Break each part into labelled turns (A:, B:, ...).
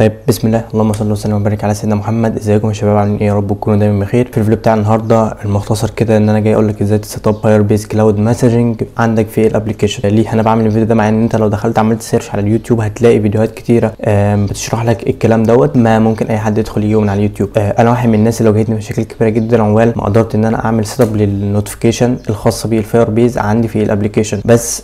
A: طيب بسم الله، اللهم صل وسلم وبارك على سيدنا محمد. ازيكم يا شباب؟ عاملين ايه؟ يا رب تكونوا دايما بخير. في الفيديو بتاع النهارده المختصر كده ان انا جاي اقول لك ازاي تسيت اب فاير بيز كلاود مسجنج عندك في الابلكيشن. ليه انا بعمل الفيديو ده؟ مع ان انت لو دخلت عملت سيرش على اليوتيوب هتلاقي فيديوهات كتيره بتشرح لك الكلام دوت، ما ممكن اي حد يدخل يجيبه من على اليوتيوب. انا واحد من الناس اللي واجهتني مشاكل كبيره جدا عقبال ما قدرت ان انا اعمل سيت اب للنوتيفيكيشن الخاصه بالفاير بيز عندي في الابلكيشن، بس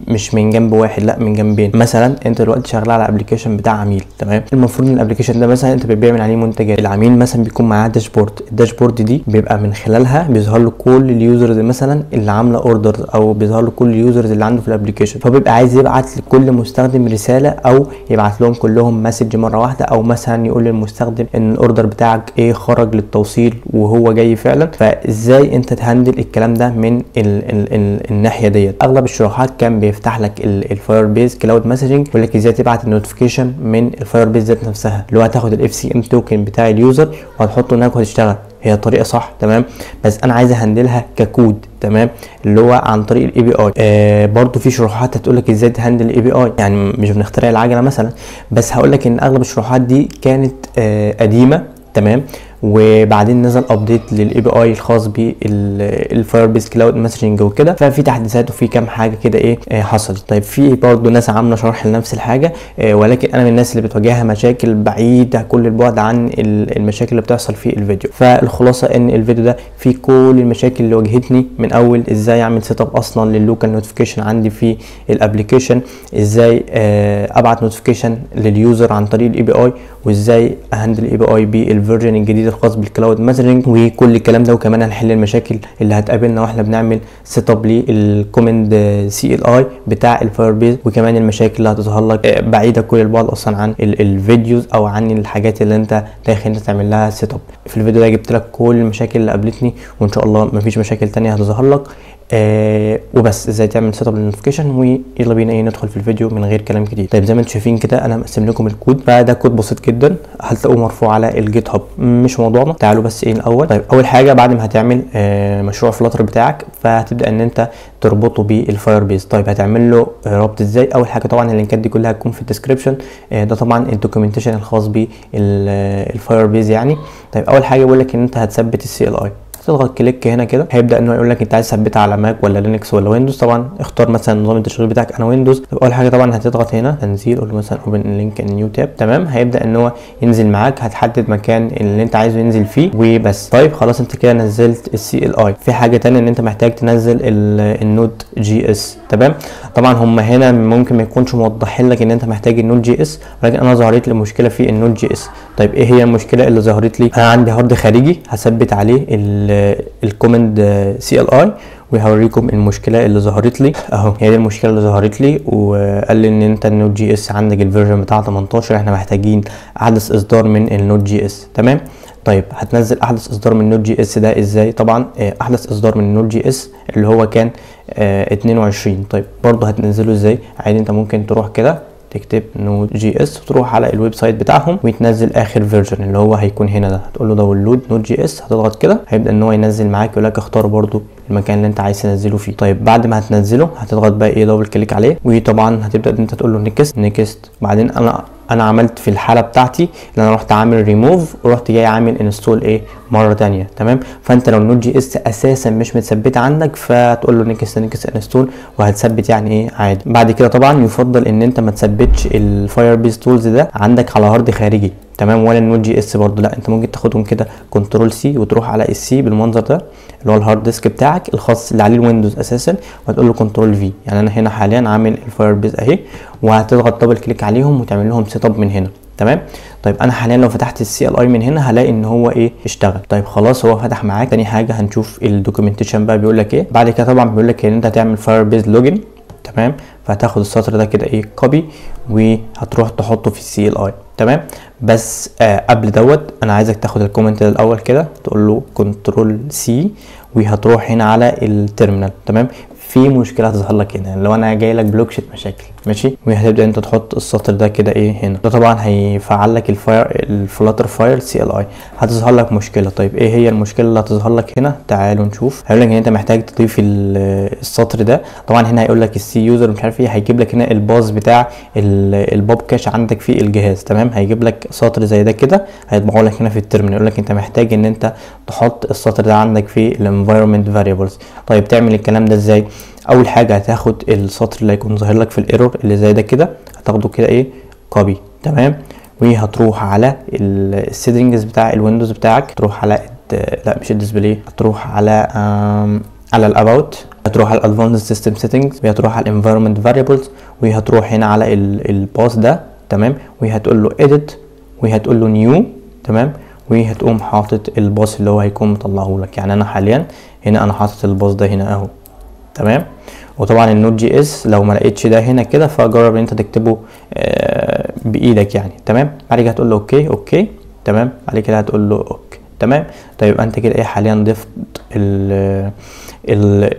A: مش من جنب واحد، لا من جنبين. مثلا انت دلوقتي شغال على ابلكيشن بتاع عميل، تمام؟ المفروض ان الابلكيشن ده مثلا انت بتبيع من عليه منتجات. العميل مثلا بيكون معاه داشبورد، الداشبورد دي بيبقى من خلالها بيظهر له كل اليوزرز مثلا اللي عامله اوردرز، او بيظهر له كل اليوزرز اللي عنده في الابلكيشن. فبيبقى عايز يبعت لكل مستخدم رساله، او يبعت لهم كلهم مسج مره واحده، او مثلا يقول للمستخدم ان الاوردر بتاعك ايه خرج للتوصيل وهو جاي فعلا. فازاي انت تهندل الكلام ده من الناحيه ديت؟ اغلب الشروحات كان بيفتح لك الفاير بيز كلاود مسجنج يقول لك ازاي تبعت النوتيفيكيشن من الفاير بيز ذات نفسها، اللي هو هتاخد الاف سي ام توكن بتاع اليوزر وهتحطه هناك وهتشتغل. هي طريقه صح، تمام، بس انا عايز اهندلها ككود، تمام، اللي هو عن طريق الاي بي اي. برضو في شروحات هتقول لك ازاي تهندل الاي بي اي، يعني مش بنخترع العجله مثلا، بس هقول لك ان اغلب الشروحات دي كانت قديمه، تمام، وبعدين نزل ابديت للاي بي اي الخاص بالفاير بيز كلاود مسجنج وكده، ففي تحديثات وفي كام حاجه كده ايه حصلت. طيب في برضه ناس عامله شرح لنفس الحاجه، ولكن انا من الناس اللي بتواجهها مشاكل بعيده كل البعد عن المشاكل اللي بتحصل في الفيديو. فالخلاصه ان الفيديو ده فيه كل المشاكل اللي واجهتني، من اول ازاي اعمل سيت اب اصلا لللوكال نوتيفيكيشن عندي في الابلكيشن، ازاي ابعت نوتيفيكيشن لليوزر عن طريق الاي بي اي، وازاي اهندل الاي بي اي بالفيرجن الجديد الخاص بالكلاود مسجنج وكل الكلام ده. وكمان هنحل المشاكل اللي هتقابلنا واحنا بنعمل سيت اب للكومند سي ال اي بتاع الفاير بيز، وكمان المشاكل اللي هتظهر لك بعيده كل البعد اصلا عن الفيديوز او عن الحاجات اللي انت داخل انت تعمل لها سيت اب. في الفيديو ده جبت لك كل المشاكل اللي قابلتني، وان شاء الله مفيش مشاكل تانية هتظهر لك. وبس ازاي تعمل سيت اب للنوتيفيكيشن، ويلا بينا ندخل في الفيديو من غير كلام كتير. طيب زي ما انتم شايفين كده انا مقسم لكم الكود، فده كود بسيط جدا هتلاقوه مرفوع على الجيت هاب، مش موضوعنا. تعالوا بس الاول. طيب اول حاجه بعد ما هتعمل مشروع فلاتر بتاعك، فهتبدا ان انت تربطه بالفاير بيز. طيب هتعمل له ربط ازاي؟ اول حاجه طبعا اللينكات دي كلها هتكون في الديسكربشن، ده طبعا الدوكيومنتيشن الخاص بالفاير بيز يعني. طيب اول حاجه بيقول لك ان انت هتثبت السي ال اي، تضغط كليك هنا كده هيبدا انه يقول لك انت عايز تثبتها على ماك ولا لينكس ولا ويندوز. طبعا اختار مثلا نظام التشغيل بتاعك، انا ويندوز. طب اول حاجه طبعا هتضغط هنا تنزيل، قول له مثلا اوبن لينك ان نيو تاب، تمام، هيبدا ان هو ينزل معاك، هتحدد مكان اللي انت عايزه ينزل فيه وبس. طيب خلاص انت كده نزلت السي ال اي. في حاجه ثانيه ان انت محتاج تنزل النود جي اس، تمام. طبعا هم هنا ممكن ما يكونش موضحين لك ان انت محتاج النود جي اس، ولكن انا ظهرت لي مشكله في النود جي اس. طيب ايه هي المشكله اللي ظهرت لي؟ انا عندي هارد خارجي هثبت عليه الكومند سي ال اي، وهوريكم المشكله اللي ظهرت لي اهو. هي دي المشكله اللي ظهرت لي، وقال لي ان انت النود جي اس عندك الفيرجن بتاع 18، احنا محتاجين احدث اصدار من النود جي اس، تمام. طيب هتنزل احدث اصدار من النود جي اس ده ازاي؟ طبعا احدث اصدار من النود جي اس اللي هو كان 22. طيب برضه هتنزله ازاي؟ عادي انت ممكن تروح كده تكتب نود جي اس وتروح على الويب سايت بتاعهم وتنزل اخر فيرجن اللي هو هيكون هنا ده، هتقول له داونلود نود جي اس، هتضغط كده هيبدا ان هو ينزل معاك، يقول لك اختار برضو المكان اللي انت عايز تنزله فيه. طيب بعد ما هتنزله هتضغط بقى دبل كليك عليه، وطبعا هتبدا ان انت تقول له نيكست. بعدين انا عملت في الحاله بتاعتي ان انا رحت عامل ريموف ورحت جاي عامل انستول مره ثانيه، تمام. فانت لو النود جي اس اساسا مش متثبته عندك فتقول له نيكست انستول وهتثبت يعني عادي. بعد كده طبعا يفضل ان انت ما تثبتش الفاير بيز تولز ده عندك على هارد خارجي، تمام، ولا النود جي اس برضه، لا انت ممكن تاخدهم كده كنترول سي وتروح على السي بالمنظر ده اللي هو الهارد ديسك بتاعك الخاص اللي عليه الويندوز اساسا، وهتقول له كنترول في. يعني انا هنا حاليا عامل الفاير بيز اهي، وهتضغط دبل كليك عليهم وتعمل لهم سيت اب من هنا، تمام. طيب انا حاليا لو فتحت السي ال اي من هنا هلاقي ان هو اشتغل. طيب خلاص هو فتح معاك. تاني حاجه هنشوف الدوكيومنتيشن بقى بيقول لك بعد كده. طبعا بيقول لك ان انت هتعمل فاير بيز لوجن، تمام، فهتاخد السطر ده كده كوبي وهتروح تحطه في السي ال اي، تمام. بس قبل دوت انا عايزك تاخد الكومنت الاول كده تقول له كنترول سي، وهتروح هنا على التيرمينال، تمام. في مشكله هتظهر لك هنا لو انا جاي لك بلوك شيت مشاكل ماشي. وهتبدا انت تحط السطر ده كده ايه هنا، ده طبعا هيفعل لك الفلاتر فاير CLI. هتظهر لك مشكله. طيب ايه هي المشكله اللي هتظهر لك هنا؟ تعالوا نشوف. هيقول لك ان انت محتاج تضيف السطر ده. طبعا هنا هيقول لك السي يوزر مش عارف ايه، هيجيب لك هنا الباص بتاع البوب كاش عندك في الجهاز تمام. هيجيب لك سطر زي ده كده هيطبعه لك هنا في التيرمينال، يقول لك انت محتاج ان انت تحط السطر ده عندك في الانفايرمنت فاريبلز. طيب تعمل الكلام ده ازاي؟ اول حاجه هتاخد السطر اللي هيكون ظاهر لك في الايرور اللي زي ده كده، هتاخده كده ايه كوبي تمام، وهتروح على السيتنجز بتاع الويندوز بتاعك، تروح على لا مش الديسبلاي، هتروح على الاباوت، هتروح على الادفانسد سيستم سيتنجز، وهتروح على الانفايرمنت فاريبلز، وهتروح هنا على الباص ده تمام، وهتقول له edit، وهتقول له نيو تمام، وهتقوم حاطط الباص اللي هو هيكون مطلعه لك. يعني انا حاليا هنا انا حاطط الباص ده هنا اهو تمام. وطبعا النوت جي اس لو ما لقيتش ده هنا كده فجرب ان انت تكتبه بايدك يعني تمام. بعد كده هتقول له اوكي تمام، بعد كده هتقول له اوكي تمام. طيب انت كده ايه حاليا ضفت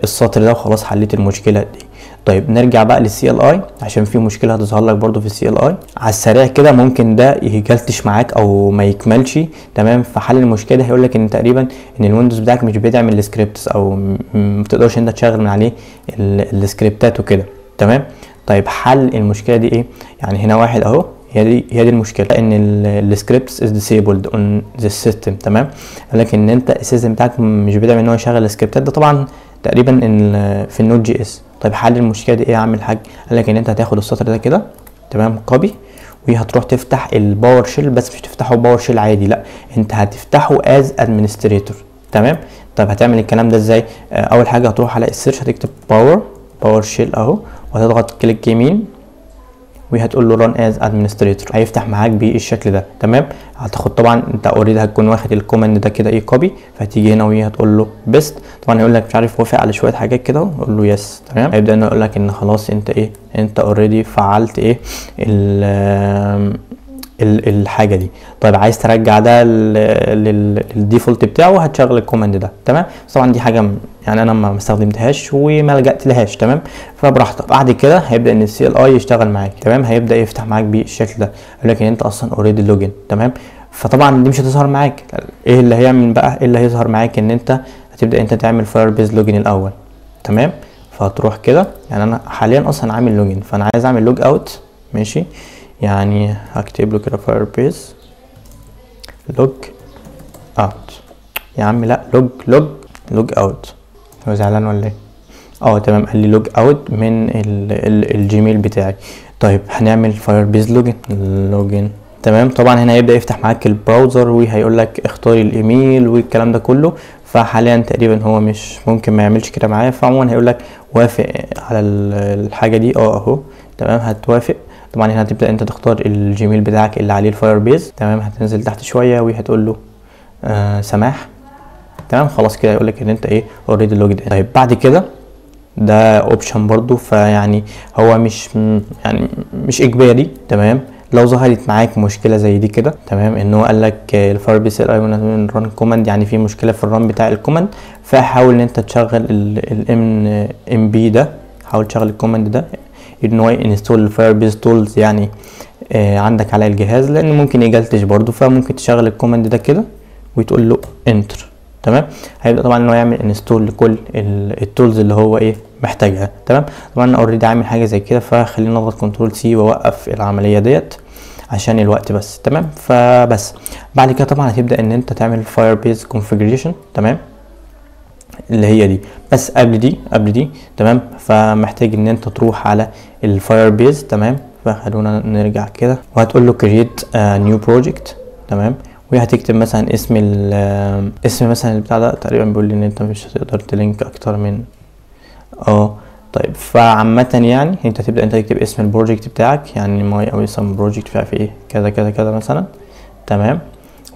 A: السطر ده وخلاص حليت المشكله دي. طيب نرجع بقى للسي ال اي عشان في مشكله هتظهر لك برده في السي ال اي على السريع كده، ممكن ده يجلتش معاك او ما يكملش تمام. فحل المشكله هيقول لك ان تقريبا ان الويندوز بتاعك مش بيدعم السكريبتس او ما بتقدرش انت تشغل من عليه السكريبتات وكده تمام. طيب حل المشكله دي ايه؟ يعني هنا واحد اهو، هي دي المشكله ان السكريبتس از ديسيبلد اون ذا سيستم تمام. قال لك ان انت السيستم بتاعك مش بيدعم ان هو يشغل السكريبتات، ده طبعا تقريبا في النوت جي اس. طيب حل المشكله دي ايه يا عم الحاج؟ قال لك ان انت هتاخد السطر ده كده تمام كوبي، وهتروح تفتح الباور شيل، بس مش تفتحه باور شيل عادي، لا انت هتفتحه از ادمنستريتور تمام. طيب هتعمل الكلام ده ازاي؟ اول حاجه هتروح على السيرش، هتكتب باور شيل اهو، وهتضغط كليك يمين، وهتقول له run as administrator، هيفتح معاك بالشكل ده تمام. هتاخد طبعا انت اوريدي هتكون واخد الكوماند ده كده ايه كوبي، فهتيجي هنا وهتقول له بيست. طبعا هيقول لك مش عارف وافق على شويه حاجات كده، قول له يس تمام. هيبدا انه يقول لك ان خلاص انت ايه انت اوريدي فعلت ايه الحاجه دي. طيب عايز ترجع ده للديفولت بتاعه، هتشغل الكوماند ده تمام. طبعا دي حاجه يعني انا ما استخدمتهاش وما لجأت لهاش تمام، فبراحتك. بعد كده هيبدا ان السي ال اي يشتغل معاك تمام، هيبدا يفتح معاك بالشكل ده، يقول لك ان انت اصلا اوريدي لوجن تمام. فطبعا دي مش هتظهر معاك. ايه اللي هيعمل بقى؟ ايه اللي هيظهر معاك؟ ان انت هتبدا انت تعمل فاير بيز لوجن الاول تمام. فهتروح كده، يعني انا حاليا اصلا عامل لوجن، فانا عايز اعمل لوج اوت ماشي. يعني هكتب له كده فاير بيز لوج اوت يا عم، لا لوج اوت. هو زعلان ولا ايه؟ تمام، قال لي لوج اوت من الجيميل بتاعي. طيب هنعمل فاير بيز لوجن تمام. طبعا هنا هيبدا يفتح معاك البراوزر، وهيقول لك اختاري الايميل والكلام ده كله. فحاليا تقريبا هو مش ممكن ما يعملش كده معايا، فعموما هيقول لك وافق على الحاجه دي اهو تمام، هتوافق. طبعا هنا هتبدا انت تختار الجيميل بتاعك اللي عليه الفاير بيز تمام. هتنزل تحت شويه وهتقول له سماح تمام. خلاص كده يقول لك ان انت ايه اوريدي لوجد. طيب بعد كده ده اوبشن برضو، فيعني هو مش اجباري تمام. لو ظهرت معاك مشكله زي دي كده تمام، ان هو قال لك الفاير بيز الاي ران كوماند، يعني في مشكله في الران بتاع الكوماند، فحاول ان انت تشغل الام بي ده، حاول تشغل الكوماند ده ان هو انستول الفاير بيز تولز يعني عندك على الجهاز، لان ممكن يجلتش برضو. فممكن تشغل الكوماند ده كده وتقول له انتر تمام. هيبدا طبعا ان هو يعمل انستول لكل التولز اللي هو ايه محتاجها تمام. طبعا انا اوريدي عامل حاجه زي كده، فخلينا نضغط كنترول سي واوقف العمليه ديت عشان الوقت بس تمام. فبس بعد كده طبعا هتبدا ان انت تعمل فاير بيز كونفيجريشن تمام، اللي هي دي. بس قبل دي تمام، فمحتاج ان انت تروح على الفاير بيز تمام. فخلونا نرجع كده، وهتقول له create نيو بروجكت تمام، وهتكتب مثلا اسم مثلا البتاع ده. تقريبا بيقول لي ان انت مش هتقدر تلينك اكتر من طيب. فعامة يعني انت تبدا انت تكتب اسم البروجكت بتاعك، يعني ماي او اسم بروجكت فيها في ايه كذا كذا كذا مثلا تمام.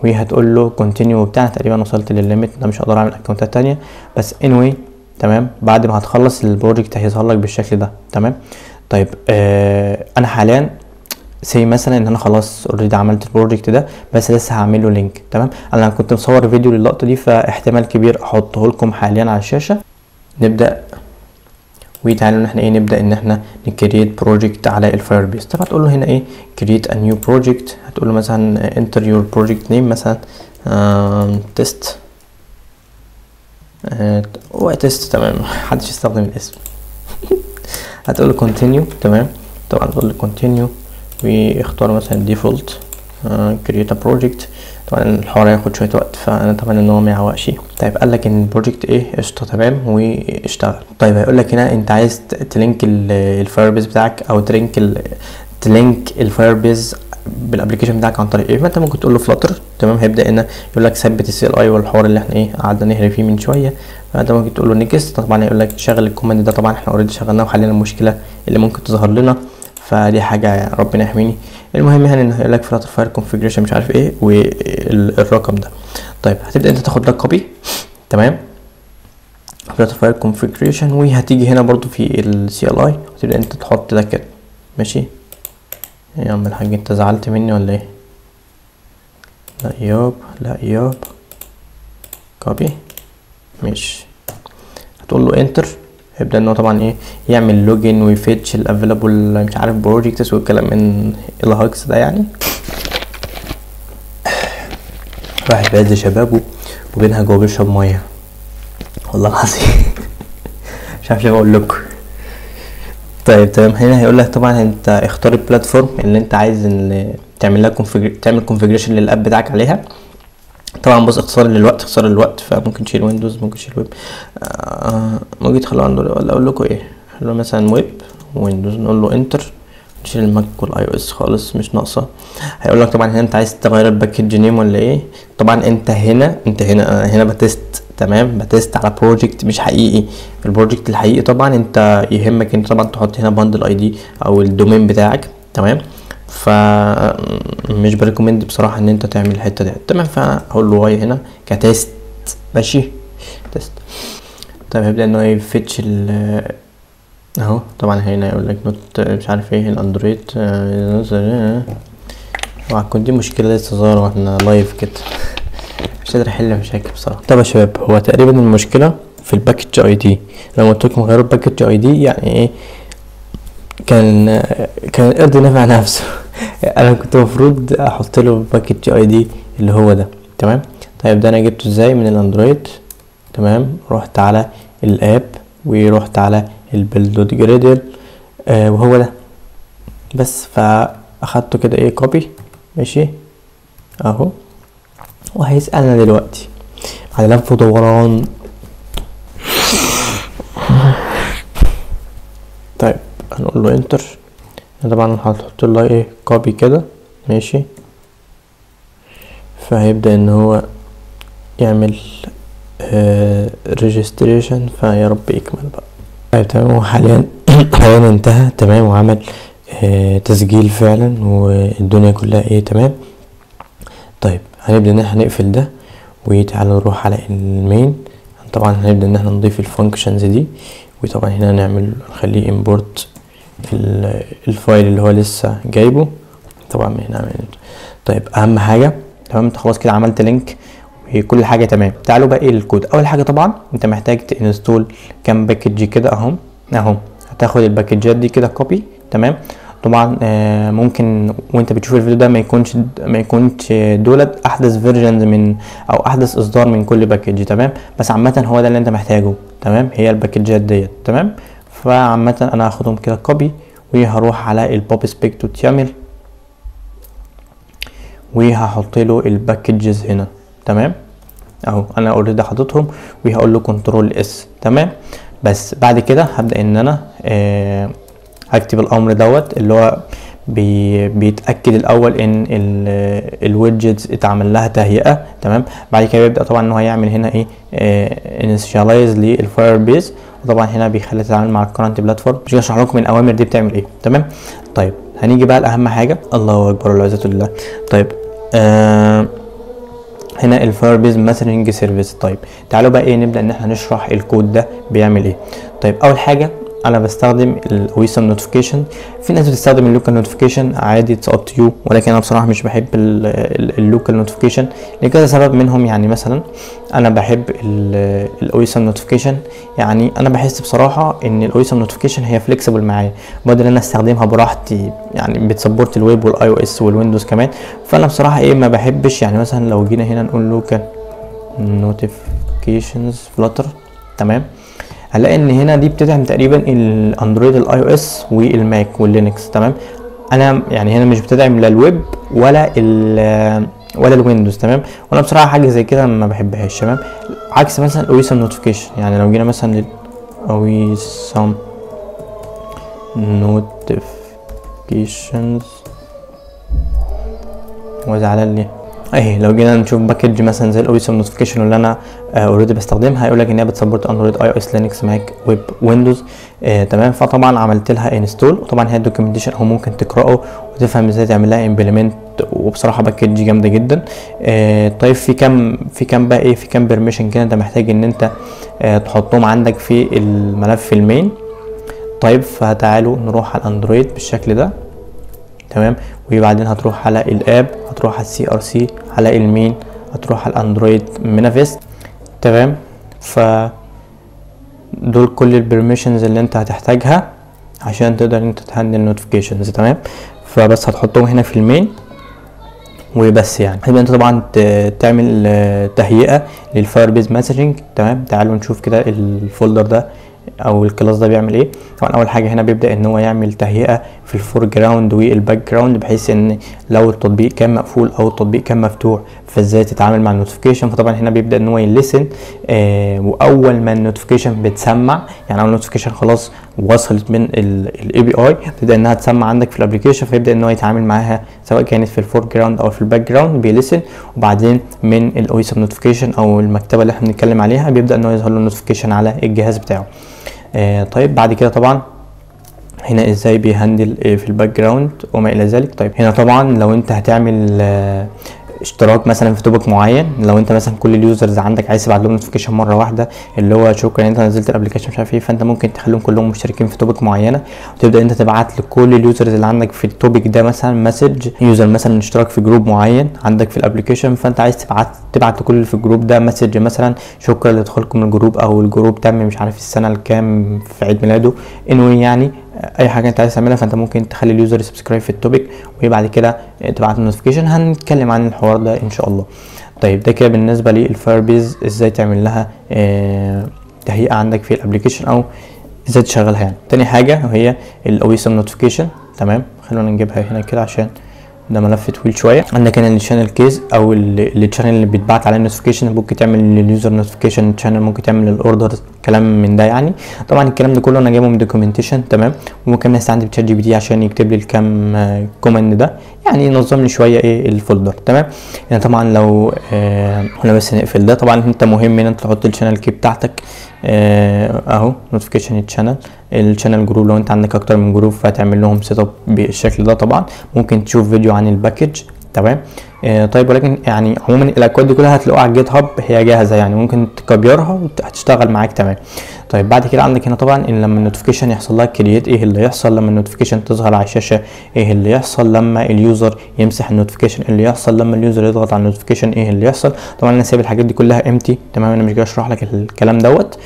A: وهتقول له كونتينيو بتاعنا. تقريبا وصلت للليميت ده، مش هقدر اعمل اكونتات تانية، بس anyway تمام. بعد ما هتخلص البروجكت هيظهر لك بالشكل ده تمام. طيب انا حاليا مثلا ان انا خلاص اوريدي عملت البروجكت ده، بس لسه هعمل له لينك تمام. انا كنت مصور فيديو للقطه دي، فاحتمال كبير احطه لكم حاليا على الشاشه. نبدا وتعالوا ان احنا ايه نبدا ان احنا نكريت بروجكت على الفاير بيز. طب هتقول له هنا ايه create a new project، هتقول له مثلا enter your project name مثلا تيست تيست. تمام، محدش يستخدم الاسم. هتقول له continue. تمام، طبعا هتقول له continue واختار مثلا default create a project. طبعا الحوار هياخد شويه وقت، فانا طبعا ان هو ما يعوقش. طيب قال لك ان البروجكت ايه قشطه تمام واشتغل. طيب هيقول لك هنا انت عايز تلينك الفاير بيز بتاعك او تلينك الفاير بيز بالابلكيشن بتاعك عن طريق ايه. فانت ممكن تقول له فلاتر. تمام، هيبدا هنا يقول لك ثبت السي ال اي والحوار اللي احنا ايه قعدنا نهري فيه من شويه. فانت ممكن تقول له نيكست. طبعا هيقول لك شغل الكوماند ده، طبعا احنا اوريدي شغلناه وحلينا المشكله اللي ممكن تظهر لنا، فدي حاجه ربنا يحميني. المهم يعني ان هيقول لك فلاتر فاير كونفيجريشن مش عارف ايه والرقم ده. طيب هتبدا انت تاخد لك كوبي. تمام، فلاتر فاير كونفيجريشن، وهتيجي هنا برضو في السي ال اي وتبدا انت تحط ده كده. ماشي يا عم الحاج، انت زعلت مني ولا ايه؟ لا ياب لا ياب كوبي. ماشي، هتقول له انتر. هيبدا انه طبعا ايه يعمل لوجن ويفتش الافيلابل مش عارف بروجكتس والكلام من الهاكس ده. يعني واحد بعز شبابه وبينها جوه بيشرب ميه والله العظيم. مش عارف ليه بقول لكم. طيب تمام، هنا هيقول لك طبعا انت اختار البلاتفورم اللي انت عايز ان تعمل لها تعمل كونفيجريشن للاب بتاعك عليها. طبعا بص اختصار للوقت فممكن تشيل ويندوز، ممكن تشيل ويب، ممكن تخلوه عنده. ولا اقول لكم ايه، خلوه مثلا ويب ويندوز، نقول له انتر، نشيل الماك والاي او اس خالص مش ناقصه. هيقول لك طبعا هنا انت عايز تغير الباكج نيم ولا ايه. طبعا انت هنا بتست. تمام، بتست على بروجكت مش حقيقي. البروجكت الحقيقي طبعا انت يهمك انت طبعا تحط هنا باندل اي دي او الدومين بتاعك. تمام، فمش بريكومند بصراحه ان انت تعمل الحته دي. تمام، فهقول له واي هنا كتست. ماشي تست. طيب هيبدا انه يفتش اهو. طبعا هنا يقول لك نوت مش عارف ايه الاندرويد. وهتكون دي مشكله لسه ظاهره واحنا لايف كده، مش قادر احل مشاكل بصراحه. طب يا شباب، هو تقريبا المشكله في الباكج اي دي. لما قلت لكم غيروا الباكج اي دي يعني ايه، كان القرد نافع نفسه. انا كنت المفروض احط له باكج اي دي اللي هو ده. تمام، طيب ده انا جبته ازاي؟ من الاندرويد. تمام، رحت على الاب ورحت على البيلد دوت جريدل وهو ده بس. فاخدته كده ايه كوبي. ماشي اهو، وهيسألنا دلوقتي على لف ودوران. طيب هنقول له انتر. طبعا هتحط له ايه كوبي كده. ماشي، فهيبدأ ان هو يعمل ريجستريشن، فيا رب يكمل بقى. طيب تمام، وحاليا حاليا انتهى. تمام، وعمل تسجيل فعلا والدنيا كلها ايه تمام. طيب هنبدأ ان احنا نقفل ده وتعالوا نروح على المين. طبعا هنبدأ ان احنا نضيف الفانكشنز دي، وطبعا هنا نخليه امبورت الفايل اللي هو لسه جايبه. طبعا من هنا طيب اهم حاجه تمام، انت خلاص كده عملت لينك وكل حاجه تمام. تعالوا بقى ايه للكود. اول حاجه طبعا انت محتاج تنستول كام باكج كده اهو. هتاخد الباكجات دي كده كوبي. تمام، طبعا ممكن وانت بتشوف الفيديو ده ما يكونش دولت احدث فيرجنز من او احدث اصدار من كل باكج. تمام، بس عامه هو ده اللي انت محتاجه. تمام، هي الباكجات ديت. تمام، فعامه انا هاخدهم كده كوبي وهروح على البوب سبيك دوت يامل وهحط له الباكجز هنا. تمام اهو، انا اوريدي حاططهم وهقول له كنترول اس. تمام، بس بعد كده هبدا ان انا هكتب الامر دوت اللي هو بيتاكد الاول ان الويدجتس اتعمل لها تهيئه. تمام، بعد كده بيبدا طبعا ان هو يعمل هنا ايه انيشاليز للفاير بيز، وطبعا هنا بيخلي تتعامل مع الكرنت بلاتفورم. مش هشرح لكم الاوامر دي بتعمل ايه. تمام، طيب هنيجي بقى لاهم حاجه. الله اكبر والعزة لله. طيب هنا الفاير بيز مسجنج سيرفيس. طيب تعالوا بقى ايه نبدا ان احنا نشرح الكود ده بيعمل ايه. طيب اول حاجه انا بستخدم الاويسم نوتيفيكيشن. في ناس بتستخدم اللوكال نوتيفيكيشن عادي، اتس اب تو يو، ولكن انا بصراحه مش بحب اللوكال نوتيفيكيشن لكذا سبب منهم. يعني مثلا انا بحب الاويسم نوتيفيكيشن، يعني انا بحس بصراحه ان الاويسم نوتيفيكيشن هي فليكسيبل معايا، بقدر ان انا استخدمها براحتي، يعني بتسبورت الويب والاي او اس والويندوز كمان. فانا بصراحه ايه ما بحبش، يعني مثلا لو جينا هنا نقول لوكال نوتيفيكيشنز فلاتر، تمام، هنلاقي ان هنا دي بتدعم تقريبا الاندرويد الاي او اس والماك واللينكس، تمام. انا يعني هنا مش بتدعم لا الويب ولا الويندوز، تمام. وانا بصراحه حاجه زي كده ما بحبهاش، تمام. عكس مثلا الاويسم نوتيفيكيشن، يعني لو جينا مثلا للاويسم نوتيفيكيشنز وزعلان ليه اهي، لو جينا نشوف باكج مثلا زي الاويسم نوتيفيكيشن اللي انا اوريدي بستخدمها، هيقول لك ان هي بتسبورت اندرويد اي او اس لينكس ماك ويب ويندوز، تمام. فطبعا عملت لها انستول، وطبعا هي الدوكيومنتيشن هو ممكن تقراه وتفهم ازاي تعمل لها امبلمنت، وبصراحه باكج جامده جدا. طيب في كام بقى ايه، في كام بيرميشن كده انت محتاج ان انت تحطهم عندك في الملف المين. طيب فتعالوا نروح على الاندرويد بالشكل ده، تمام. وبعدين هتروح على الاب، هتروح على السي ار سي، على المين، هتروح على الاندرويد مينافيست، تمام. ف دول كل البرميشنز اللي انت هتحتاجها عشان تقدر انت تهندل نوتيفيكيشنز، تمام. فبس هتحطهم هنا في المين وبس. يعني هتبقى انت طبعا تعمل تهيئه للفاير بيز مسجنج، تمام. تعالوا نشوف كده الفولدر ده او الكلاس ده بيعمل ايه. طبعا اول حاجه هنا بيبدا ان هو يعمل تهيئه في الفور جراوند والباك جراوند، بحيث ان لو التطبيق كان مقفول او التطبيق كان مفتوح فازاي تتعامل مع النوتيفيكيشن. فطبعا هنا بيبدا ان هو يلسن، واول ما النوتيفيكيشن بتسمع، يعني اول النوتيفيكيشن خلاص وصلت من الاي بي اي، تبدا انها تسمع عندك في الابلكيشن، فيبدا ان هو يتعامل معاها سواء كانت في الفور جراوند او في الباك جراوند، بيلسن. وبعدين من الاويسم نوتيفيكيشن او المكتبه اللي احنا بنتكلم عليها بيبدا ان هو يظهر له النوتيفيكيشن على الجهاز بتاعه. طيب بعد كده طبعا هنا ازاي بيهندل في الباك جراوند وما الى ذلك. طيب هنا طبعا لو انت هتعمل اشتراك مثلا في توبك معين، لو انت مثلا كل اليوزرز عندك عايز تبعت لهم نوتيفيكيشن مره واحده، اللي هو شكرا انت نزلت الابلكيشن مش عارف ايه، فانت ممكن تخليهم كلهم مشتركين في توبك معينه، وتبدا انت تبعت لكل اليوزرز اللي عندك في التوبك ده مثلا مسج. يوزر مثلا اشتراك في جروب معين عندك في الابلكيشن، فانت عايز تبعت لكل اللي في الجروب ده مسج مثلا شكرا لدخولكم الجروب، او الجروب تم مش عارف السنه الكام في عيد ميلاده، يعني اي حاجه انت عايز تعملها. فانت ممكن تخلي اليوزر يسبسكرايب في التوبيك وبعد كده تبعت له نوتيفيكيشن. هنتكلم عن الحوار ده ان شاء الله. طيب ده كده بالنسبه للفاير بيز ازاي تعمل لها تهيئه عندك في الابلكيشن او ازاي تشغلها. يعني تاني حاجه وهي الاويسم نوتيفيكيشن، تمام. خلونا نجيبها هنا كده عشان ده ملف طويل شويه. عندك هنا الشانل كيس او الشانل اللي بيتبعت عليه النوتيفيكيشن، ممكن تعمل لليوزر نوتيفيكيشن شانل، ممكن تعمل للاوردرز، كلام من ده يعني. طبعا الكلام ده كله انا جايبه من دوكيومنتيشن، تمام. وممكن استعين بتشات جي بي تي عشان يكتب لي الكام كوماند ده، يعني ينظم لي شويه ايه الفولدر، تمام. يعني طبعا لو احنا بس نقفل ده، طبعا انت مهم ان انت تحط الشانل كي بتاعتك اهو نوتيفيكيشن تشانل، الشانل جروب لو انت عندك اكتر من جروب فهتعمل لهم سيت اب بالشكل ده. طبعا ممكن تشوف فيديو عن الباكج، تمام. طيب ولكن يعني عموما الاكواد دي كلها هتلاقوها على الجيت هاب، هي جاهزه يعني ممكن تكبرها وهتشتغل معاك، تمام. طيب بعد كده عندك هنا طبعا ان لما النوتيفيكيشن يحصل لها كرييت ايه اللي يحصل، لما النوتيفيكيشن تظهر على الشاشه ايه اللي يحصل، لما اليوزر يمسح النوتيفيكيشن اللي يحصل، لما اليوزر يضغط على النوتيفيكيشن ايه اللي يحصل. طبعا انا سايب الحاجات دي كلها امتي، تمام. انا مش جاي اشرح لك الكلام دوت،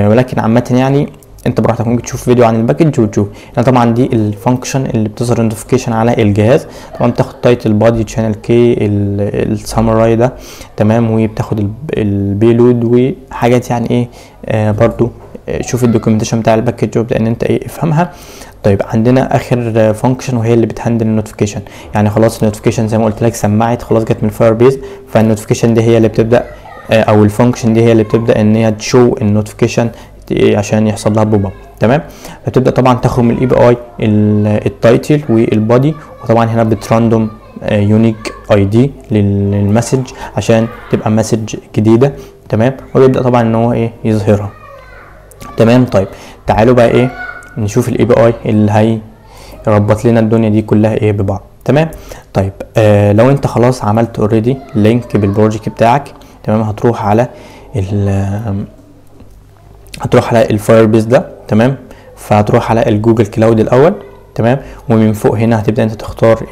A: ولكن عامه يعني انت براحتك ممكن تشوف فيديو عن الباكج وتشوف. يعني طبعا دي الفانكشن اللي بتظهر النوتيفيكيشن على الجهاز. طبعا بتاخد تايتل بادي شانل كي السامراي ده، تمام. وبتاخد البيلود وحاجات يعني ايه برضو شوف الدوكيومنتيشن بتاع الباكج وابدا ان انت ايه افهمها. طيب عندنا اخر فانكشن وهي اللي بتهندل النوتيفيكيشن. يعني خلاص النوتيفيكيشن زي ما قلت لك سمعت خلاص جت من الفاير بيز، فالنوتيفيكيشن دي هي اللي بتبدا او الفانكشن دي هي اللي بتبدا ان هي تشو النوتيفيكيشن عشان يحصل لها بوب اب، تمام. فتبدا طبعا تاخد من الاي بي اي التايتل والبادي، وطبعا هنا بتراندوم يونيك اي دي للمسج عشان تبقى مسج جديده، تمام. ويبدا طبعا ان هو ايه يظهرها، تمام. طيب تعالوا بقى ايه نشوف الاي بي اي اللي هيربط لنا الدنيا دي كلها ايه ببعض، تمام. طيب لو انت خلاص عملت اوريدي لينك بالبروجكت بتاعك، تمام، هتروح على الفاير بيز ده، تمام. فهتروح على الجوجل كلاود الاول، تمام. ومن فوق هنا هتبدا انت تختار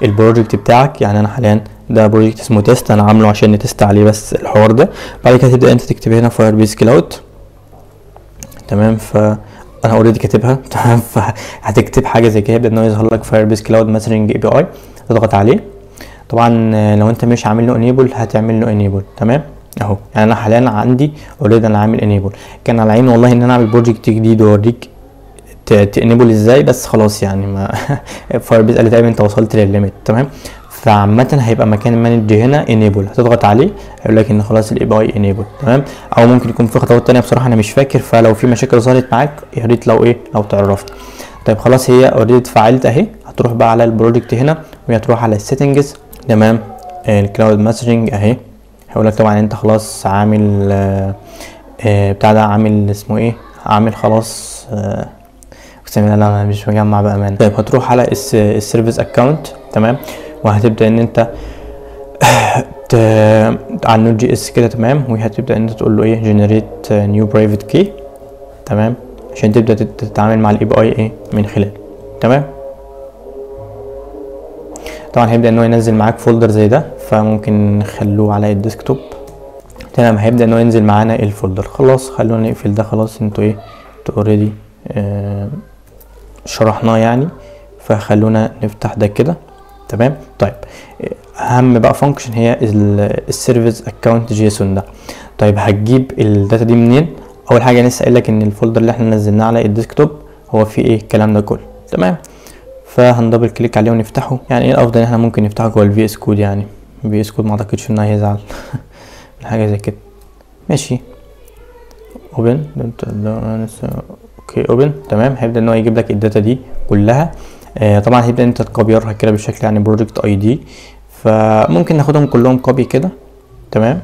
A: البروجكت بتاعك. يعني انا حاليا ده بروجكت اسمه تيست، انا عامله عشان نتست عليه بس الحوار ده. بعد كده هتبدا انت تكتب هنا فاير بيز كلاود، تمام. فانا اوريدي كاتبها تمام. فهتكتب حاجه زي كده، يبدا انه يظهر لك فاير بيز كلاود مسجنج اي بي اي، تضغط عليه. طبعا لو انت مش عامل له انيبل هتعمل له انيبل، تمام اهو. يعني انا حاليا عندي اوريدي انا عامل انيبل. كان على عيني والله ان انا اعمل بروجكت جديد واوريك تانيبل ازاي، بس خلاص يعني ما فاير بيز قال لي تقريبا انت وصلت للليميت، تمام. فعامة هيبقى مكان المانج هنا انيبل، هتضغط عليه هيقول لك ان خلاص الاي بي اي انيبل، تمام. او ممكن يكون في خطوات تانية بصراحة انا مش فاكر، فلو في مشاكل ظهرت معاك يا ريت لو تعرفت. طيب خلاص هي اوريدي اتفعلت اهي. هتروح بقى على البروجكت هنا وهتروح على السيتنجز، تمام. الكلاود مسجنج اهي. هيقول لك طبعا انت خلاص عامل بتاع ده، عامل اسمه ايه، عامل خلاص اقسم بالله انا مش مجمع بامانه. طيب هتروح على السيرفيس اكونت، تمام. وهتبدا ان انت على النود جي اس كده، تمام. وهتبدا ان انت تقول له ايه جنريت نيو برايفت كي، تمام، عشان تبدا تتعامل مع الاي بي اي ايه من خلاله، تمام. طبعا هيبدا ان هو ينزل معاك فولدر زي ده، فممكن نخلوه على الديسكتوب، تمام. هيبدا ان هو ينزل معانا الفولدر. خلاص خلونا نقفل ده، خلاص انتوا ايه اوريدي شرحناه يعني. فخلونا نفتح ده كده، تمام. طيب اهم بقى فانكشن هي السيرفيس اكونت جيسون ده. طيب هتجيب الداتا دي منين؟ اول حاجه لسه قايل لك ان الفولدر اللي احنا نزلناه على الديسكتوب هو فيه ايه الكلام ده كله، تمام. فهندبل كليك عليه ونفتحه. يعني ايه الافضل ان احنا ممكن نفتحه جوه الفي اس كود، يعني الفي اس كود ما اعتقدش انه هيزعل حاجه زي كده، ماشي. اوبن، اوكي اوبن، تمام. هيبدا ان هو يجيب لك الداتا دي كلها. طبعا هيبدا انت تكوبيرها كده بالشكل يعني بروجكت اي دي. فممكن ناخدهم كلهم كوبي كده، تمام.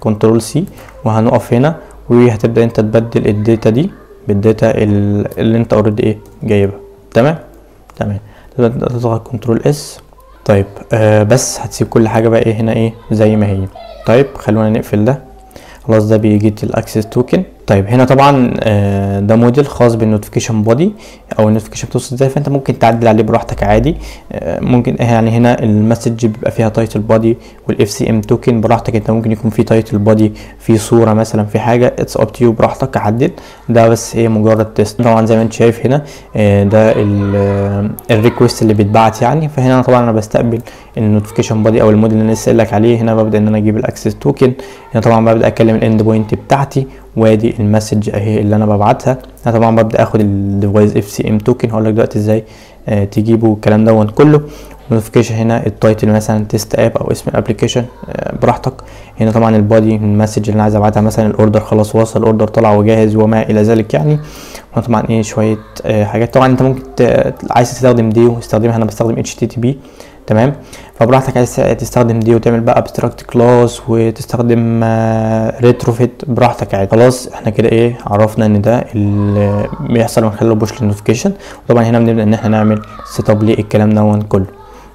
A: كنترول سي، وهنقف هنا وهتبدا انت تبدل الداتا دي بالداتا اللي انت اوريدي ايه جايبها، تمام. تبدا تضغط كنترول اس. طيب بس هتسيب كل حاجه بقى ايه هنا ايه زي ما هي. طيب خلونا نقفل ده، خلاص ده بيجي الاكسس توكن. طيب هنا طبعا ده موديل خاص بالنوتيفيكيشن بودي او النوتيفيكيشن بتوصل ازاي، فانت ممكن تعدل عليه براحتك عادي. ممكن يعني هنا المسج بيبقى فيها تايتل بودي والاف سي ام توكن براحتك. انت ممكن يكون في تايتل بودي، في صوره مثلا، في حاجه، اتس اب تو يو براحتك عدل. ده بس ايه مجرد تيست. طبعا زي ما انت شايف هنا ده الريكوست اللي بيتبعت يعني. فهنا انا طبعا انا بستقبل النوتيفيكيشن بودي او الموديل اللي انا لسه قايل لك عليه. هنا ببدا ان انا اجيب الاكسس توكن. هنا طبعا ببدا اكلم الاند بوينت بتاعتي، وادي المسج اهي اللي انا ببعتها. انا طبعا ببدا اخد الديفايس اف سي ام توكن، هقول لك دلوقتي ازاي تجيبوا الكلام ده كله. نوتيفيكيشن هنا التايتل مثلا تيست اب او اسم الابلكيشن براحتك. هنا طبعا البودي المسج اللي انا عايز ابعتها، مثلا الاوردر خلاص وصل، الاوردر طلع وجاهز وما الى ذلك يعني. طبعا ايه شويه حاجات. طبعا انت ممكن عايز تستخدم دي وتستخدمها، انا بستخدم اتش تي تي بي، تمام. فبراحتك عايز تستخدم دي وتعمل بقى ابستراكت كلاس وتستخدم ريتروفيت براحتك عادي. خلاص احنا كده ايه عرفنا ان ده اللي بيحصل من خلال بوش للنوتيفيكيشن. وطبعا هنا بنبدا ان احنا نعمل سيت اب للكلام ده كله.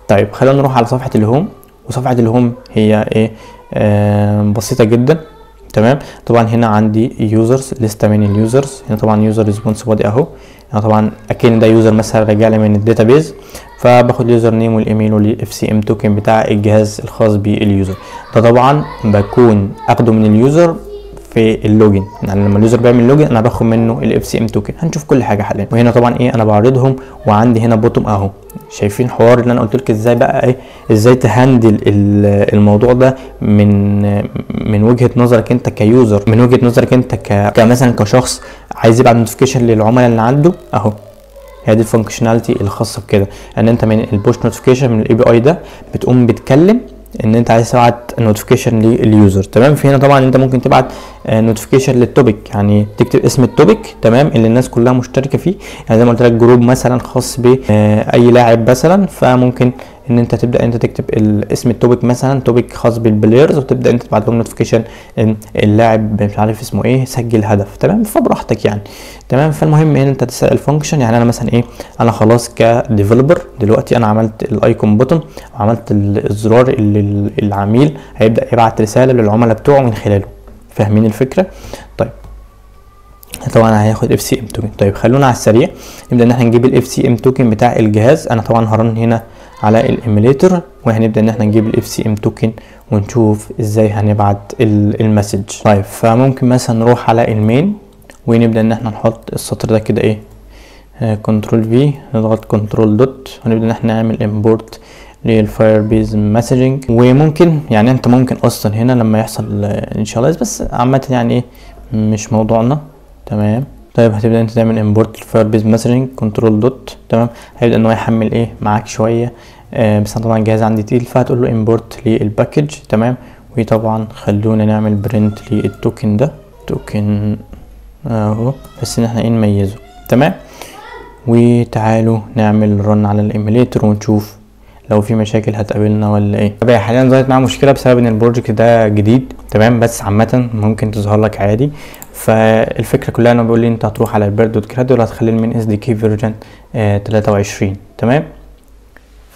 A: طيب خلينا نروح على صفحه الهوم. وصفحه الهوم هي ايه بسيطه جدا، تمام. طبعا هنا عندي يوزرز، لسته من اليوزرز. هنا طبعا يوزر ريسبونس بودي اهو. هنا طبعا اكن ده يوزر مثلا راجع لي من الداتابيز، فباخد اليوزر نيم والايميل والاف سي ام توكن بتاع الجهاز الخاص باليوزر ده. طبعا بكون اخده من اليوزر في اللوجن، يعني لما اليوزر بيعمل لوجن انا باخد منه الاف سي ام توكن. هنشوف كل حاجه حاليا. وهنا طبعا ايه انا بعرضهم. وعندي هنا بوتوم اهو، شايفين حوار اللي انا قلت لك ازاي بقى ايه ازاي تهندل الموضوع ده من وجهه نظرك انت كيوزر، من وجهه نظرك انت كمثلا كشخص عايز يبعت نوتيفيكيشن للعملاء اللي عنده اهو. هي دي الفانكشناليتي الخاصه بكده، ان انت من البوش نوتيفيكيشن من الاي بي اي ده بتقوم بتكلم ان انت عايز تبعت نوتيفيكيشن لليوزر، تمام. في هنا طبعا انت ممكن تبعت نوتيفيكيشن للتوبيك، يعني تكتب اسم التوبيك، تمام، اللي الناس كلها مشتركه فيه. يعني زي ما قلت لك جروب مثلا خاص باي لاعب مثلا، فممكن ان انت تبدا انت تكتب اسم التوبيك مثلا توبيك خاص بالبلايرز، وتبدا انت تبعت لهم نوتيفيكيشن ان اللاعب مش عارف اسمه ايه سجل هدف، تمام. فبراحتك يعني، تمام. فالمهم ان انت تسال الفانكشن. يعني انا مثلا ايه انا خلاص كديفلوبر دلوقتي انا عملت الايكون بوتن وعملت الزرار اللي العميل هيبدا يبعت رساله للعملاء بتوعه من خلاله. فاهمين الفكره؟ طيب طبعا هياخد اف سي ام توكن. طيب خلونا على السريع نبدا ان احنا نجيب الاف سي ام توكن بتاع الجهاز. انا طبعا هرن هنا على الايميليتور، وهنبدا ان احنا نجيب الاف سي ام توكن ونشوف ازاي هنبعت المسج. طيب فممكن مثلا نروح على المين ونبدا ان احنا نحط السطر ده كده ايه، كنترول في، نضغط كنترول دوت، ونبدا ان احنا نعمل امبورت للفاير بيز مسجنج. وممكن يعني انت ممكن اصلا هنا لما يحصل انشاليز، بس عامه يعني ايه مش موضوعنا. تمام. طيب هتبدا انت تعمل امبورت الفاير بيز مسجنج كنترول دوت. تمام. هيبدا ان هو يحمل ايه معاك شويه، بس انا طبعا الجهاز عندي تقيل، فهتقول له امبورت للباكج. تمام. وطبعا خلونا نعمل برنت للتوكن ده، توكن اهو، بس ان احنا ايه نميزه. تمام. وتعالوا نعمل رن على الايميليتور ونشوف لو في مشاكل هتقابلنا ولا ايه. طبعا حاليا ظهرت معاه مشكله بسبب ان البروجكت ده جديد. تمام. بس عامه ممكن تظهر لك عادي. فالفكره كلها انه بيقول لي انت هتروح على البيرد دوت جراد وهتخلي المين اس دي كي فيرجن 23. تمام.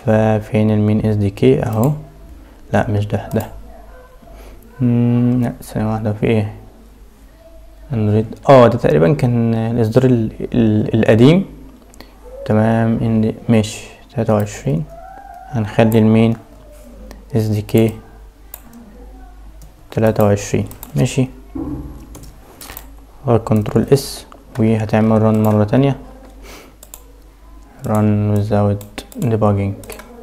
A: ففين المين اس دي كي اهو، لا مش ده، لا ثانيه واحده، في ايه اندرويد، ده تقريبا كان الاصدار القديم. تمام. ان ماشي 23. هنخلي المين اس دي كي 23. ماشي. كنترول اس، وهتعمل رن مرة تانية، run without debugging.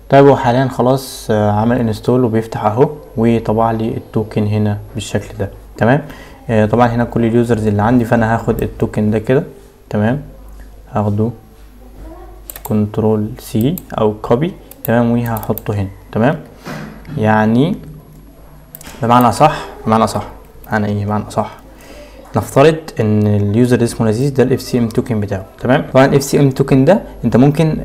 A: طيب هو حاليا خلاص عمل انستول وبيفتح اهو، وطبع لي التوكن هنا بالشكل ده. تمام. طبعا هنا كل اليوزرز اللي عندي، فانا هاخد التوكن ده كده. تمام. هاخده كنترول سي او كوبي. تمام. وهحطه هنا. تمام. يعني بمعنى صح انا ايه بمعنى صح، نفترض ان اليوزر اللي اسمه لذيذ ده الاف سي ام توكن بتاعه. تمام. طبعا الاف سي ام توكن ده انت ممكن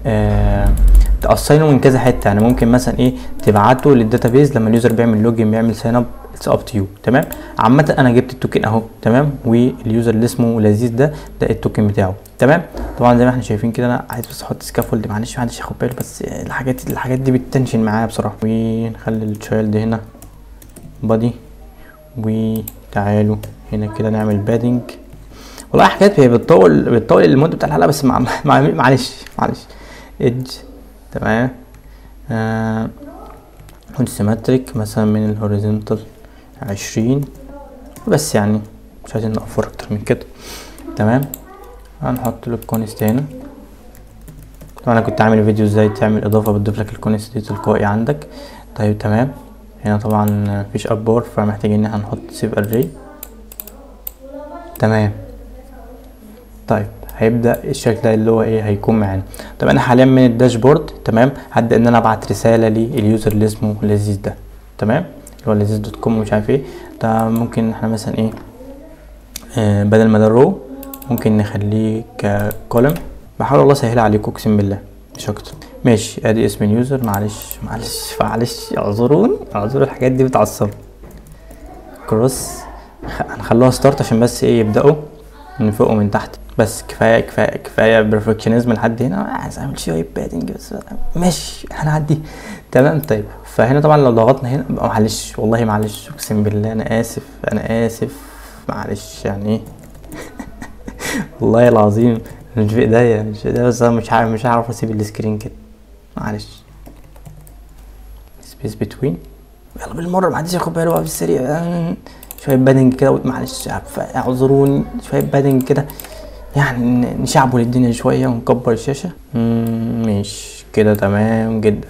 A: تقصينه من كذا حته. يعني ممكن مثلا ايه تبعته للداتابيز لما اليوزر بيعمل لوجين بيعمل ساين اب، اتس اب تو يو. تمام. عامه انا جبت التوكن اهو. تمام. واليوزر اللي اسمه لذيذ ده التوكن بتاعه. تمام. طبعا زي ما احنا شايفين كده، انا عايز بس احط سكافولد، معلش ياخد باله، بس الحاجات دي بتتنشن معايا بصراحه. ونخلي التشايلد هنا بادي، وتعالوا هنا كده نعمل بادنج. والله حاجات هي بتطول المده بتاع الحلقه، بس معلش ايدج. تمام. سيمتريك مثلا من الهوريزونتال 20 بس، يعني مش عايزين نقفر اكتر من كده. تمام. هنحط له الكونست هنا. طبعا انا كنت عامل فيديو ازاي تعمل اضافه بتضيف لك الكونست دي تلقائي عندك. طيب تمام. هنا طبعا مفيش ابور، فمحتاجين ان احنا نحط سيف اري. تمام. طيب هيبدا الشكل ده اللي هو ايه هيكون معانا. طب انا حاليا من الداشبورد. تمام. هبدا ان انا ابعت رساله لليوزر اللي اسمه لذيذ ده. تمام. اللي هو لذيذ دوت كوم ومش عارف ايه ده. ممكن احنا مثلا ايه بدل ما ده رو ممكن نخليه ككولم. بحاول والله اسهلها عليكم اقسم بالله مش اكتر. ماشي. ادي اسم اليوزر. معلش اعذروني الحاجات دي بتعصب. كروس هنخلوها ستارت عشان بس ايه يبداوا من فوق ومن تحت. بس كفايه بيرفكشنزم لحد هنا. عايز اعمل شويه بادنج بس ماشي هنعدي. تمام. طيب فهنا طبعا لو ضغطنا هنا معلش والله معلش اقسم بالله انا اسف معلش يعني ايه والله العظيم مش في ايديا بس انا مش هعرف اسيب السكرين كده. معلش سبيس بتوين. يلا بالمره محدش ياخد باله بقى في السريع. شويه بادنج كده معلش اعذروني. شويه بادنج كده يعني نشعبه للدنيا شويه ونكبر الشاشه. مش كده تمام جدا.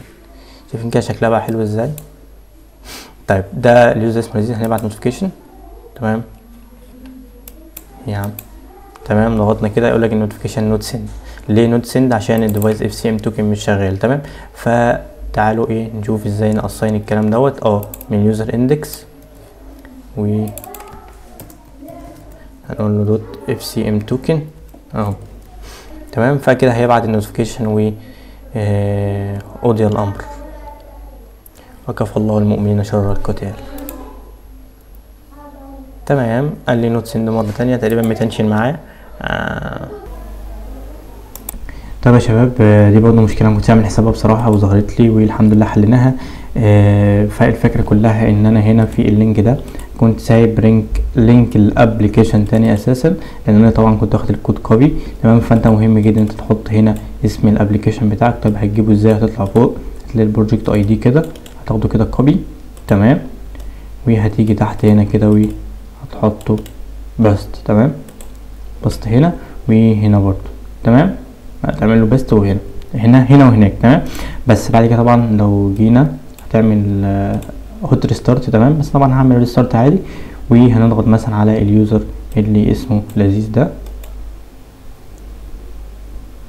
A: شايفين كده شكلها بقى حلو ازاي. طيب ده اليوزر اسمه لذيذ. هنبعت نوتيفيكيشن. تمام يا عم. تمام. ضغطنا كده يقول لك النوتيفيكيشن نوت سند. ليه نوت سند؟ عشان الديفايس اف سي ام توكن مش شغال. تمام. فتعالوا ايه نشوف ازاي نقصين الكلام دوت من يوزر اندكس، و هنقول له دوت اف سي ام توكن اهو. تمام. فكده هيبعت النوتيفيكيشن و قضي الامر وكفى الله المؤمنين شر القتال. تمام. قال لي نوت سند مره تانية تقريبا متنشن معاه. طب يا شباب دي برضه مشكله كنت عامل حسابها بصراحه وظهرت لي والحمد لله حليناها. فالفكره كلها ان انا هنا في اللينك ده كنت سايب لينك الابلكيشن تاني اساسا، لان انا طبعا كنت واخد الكود كوبي. تمام، فانت مهم جدا انت تحط هنا اسم الابلكيشن بتاعك. طيب هتجيبه ازاي؟ هتطلع فوق هتلاقي البروجكت اي دي كده، هتاخده كده كوبي. تمام، وهتيجي تحت هنا كده وهتحطه بست. تمام، بست هنا وهنا برضو. تمام، هتعمل له بست وهنا هنا وهناك. تمام، بس بعد كده طبعا لو جينا هتعمل هوت ريستارت. تمام، بس طبعا هعمل ريستارت عادي، وهنضغط مثلا على اليوزر اللي اسمه لذيذ ده،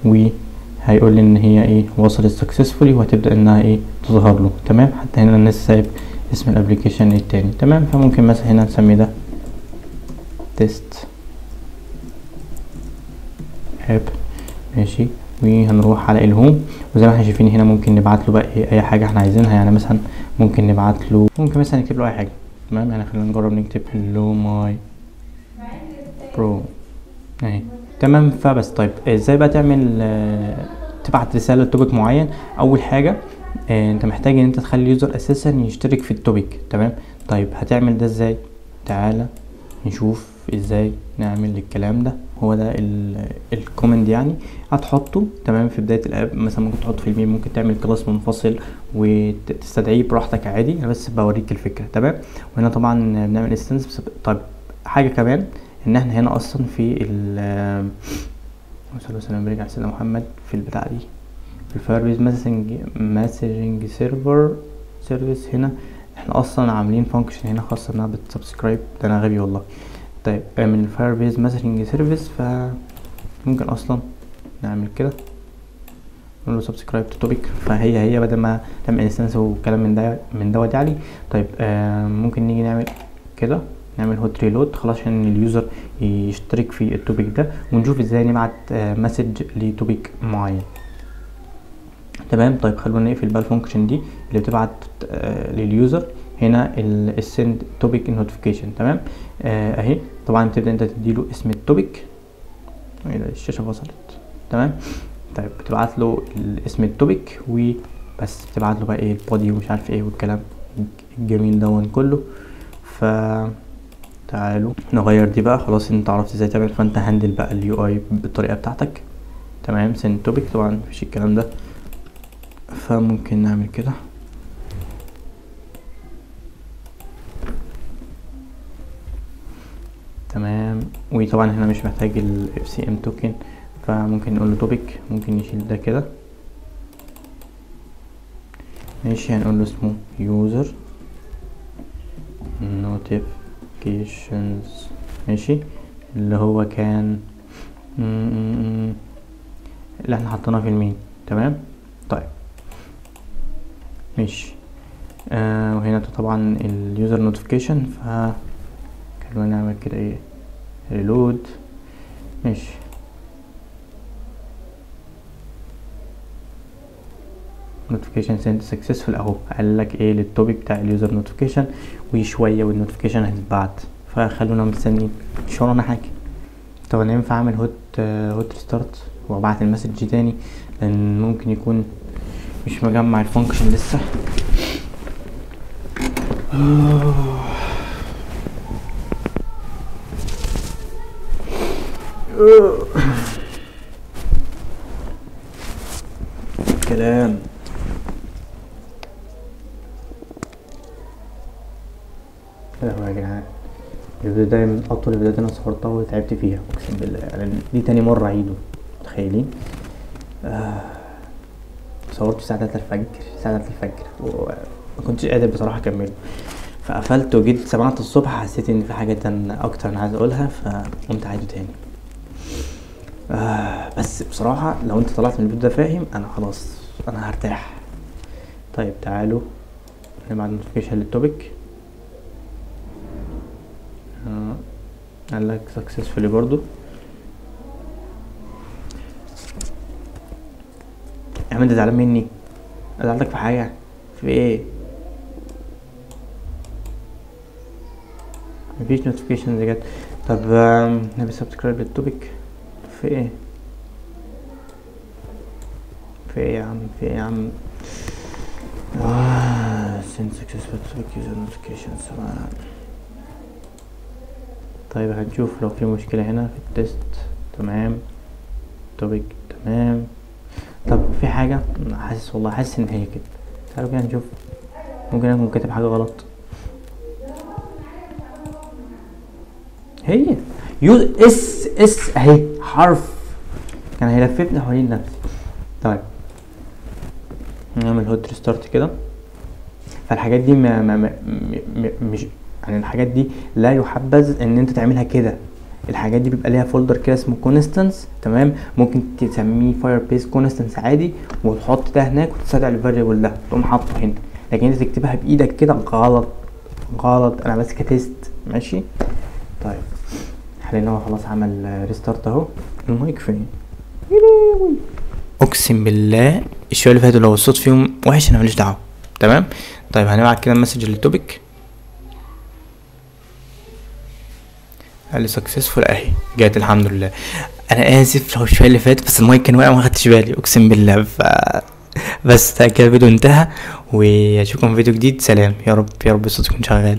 A: وهيقول لي ان هي ايه وصلت سكسسفولي، وهتبدا انها ايه تظهر له. تمام، حتى هنا الناس سايب اسم الابلكيشن التاني. تمام، فممكن مثلا هنا نسمي ده تيست اب. ماشي، وهنروح على الهوم، وزي ما احنا شايفين هنا ممكن نبعت له بقى ايه اي حاجه احنا عايزينها. يعني مثلا ممكن نبعت له، ممكن مثلا نكتب له اي حاجه. تمام، يعني خلينا نجرب نكتب هلو ماي برو اهي. تمام، فبس طيب ازاي بقى تعمل تبعت رساله لتوبيك معين؟ اول حاجه انت محتاج ان انت تخلي اليوزر اساسا يشترك في التوبيك. تمام، طيب هتعمل ده ازاي؟ تعالى نشوف ازاي نعمل الكلام ده. هو ده الكومند يعني هتحطه. تمام، في بدايه الاب مثلا ممكن تحطه في الميل، ممكن تعمل كلاس منفصل وتستدعيه براحتك عادي، انا بس بوريك الفكره. تمام، وهنا طبعا بنعمل انستنس. طيب حاجه كمان ان احنا هنا اصلا في ال صلى الله وسلم وبارك على سيدنا محمد في البتاع دي، في الفايربيز مسجنج سيرفيس. هنا احنا اصلا عاملين فانكشن هنا خاصه انها بتسبسكرايب. ده انا غبي والله. طيب من الفايربيز مسجنج سيرفيس، فممكن اصلا نعمل كده نقول له سبسكرايب تو توبيك، فهي بدل ما تعمل انستنس وكلام من دوت يعني. طيب ممكن نيجي نعمل كده، نعمل هوت ريلود خلاص عشان اليوزر يشترك في التوبيك ده، ونشوف ازاي نبعت مسج لتوبيك معين. تمام، طيب خلونا نقفل بقى الفانكشن دي اللي بتبعت لليوزر هنا السند توبيك نوتيفيكيشن. تمام، اهي طبعا بتبدا انت تديله اسم التوبيك. الشاشه فصلت. تمام، طيب بتبعت له اسم التوبيك وبس، بتبعت له بقى ايه البودي ومش عارف ايه والكلام الجميل دون كله. ف تعالوا نغير دي بقى. خلاص انت عرفت ازاي تعمل، فانت هندل بقى اليو اي بالطريقه بتاعتك. تمام، سند توبيك طبعا مفيش الكلام ده، فممكن نعمل كده. تمام، وطبعا هنا مش محتاج ال FCM توكن، فممكن نقول له توبيك، ممكن نشيل ده كده. ماشي، هنقول له اسمه user notifications. ماشي، اللي هو كان اللي احنا حطيناه في المين. تمام، طيب ماشي. وهنا طبعا اليوزر نوتيفيكيشن، ف خلونا نعمل كده ايه ريلود. ماشي، نوتيفيكيشن سنت سكسسفول اهو، قال لك ايه للتوبيك بتاع اليوزر نوتيفيكيشن، وشويه والنوتيفيكيشن هتتبعت. فخلونا مستنيين، مش ورانا حاجه. طب انا ينفع اعمل هوت ريستارت وابعت المسج تاني؟ لان ممكن يكون مش مجمع الفانكشن لسه. كلام يا جدعان، الفيديو ده من اطول الفيديوهات انا صورتها وتعبت فيها اقسم بالله. يعني دي تاني مره اعيده، متخيلين؟ صورت الساعه 3 الفجر وما كنتش قادر بصراحه اكمله، فقفلت وجيت سمعت الصبح حسيت ان في حاجه اكتر انا عايز اقولها، فقمت عيده تاني. بس بصراحه لو انت طلعت من الفيديو ده فاهم، انا خلاص انا هرتاح. طيب تعالوا نبعت نوتيفيكيشن للتوبيك. قال لك سكسسفولي برضو. يا عم انت زعلان مني؟ زعلتك في حاجه؟ في ايه؟ مفيش نوتيفيكيشن جت. طب نبي سبسكرايب للتوبيك. في ايه يا عم send successful topic user notifications. طيب هنشوف لو في مشكلة هنا في التست. تمام، توبيك تمام. طب في حاجة حاسس، والله حاسس ان هي كده. تعالوا كده نشوف، ممكن اكون كاتب حاجة غلط. هي يو اس اهي حرف كان هيلففني حوالين نفسي. طيب نعمل هوت ريستارت كده. فالحاجات دي مش يعني الحاجات دي لا يحبذ ان انت تعملها كده. الحاجات دي بيبقى ليها فولدر كده اسمه كونستانس. تمام، ممكن تسميه فاير بيس كونستانس عادي وتحط ده هناك وتستدعي الفاريبل ده تقوم حاطه هنا. لكن انت تكتبها بايدك كده غلط غلط. انا بس كتست ماشي. طيب حاليا هو خلاص عمل ريستارت اهو. المايك فين؟ اقسم بالله الشويه اللي فاتوا لو الصوت فيهم وحش انا ماليش دعوه. تمام. طيب هنبعت كده مسج للتوبيك. قال لي سكسسفول اهي جات الحمد لله. انا اسف لو الشويه اللي فات بس المايك كان واقع ما خدتش بالي اقسم بالله. بس كده الفيديو انتهى واشوفكم في فيديو جديد. سلام. يا رب الصوت يكون شغال.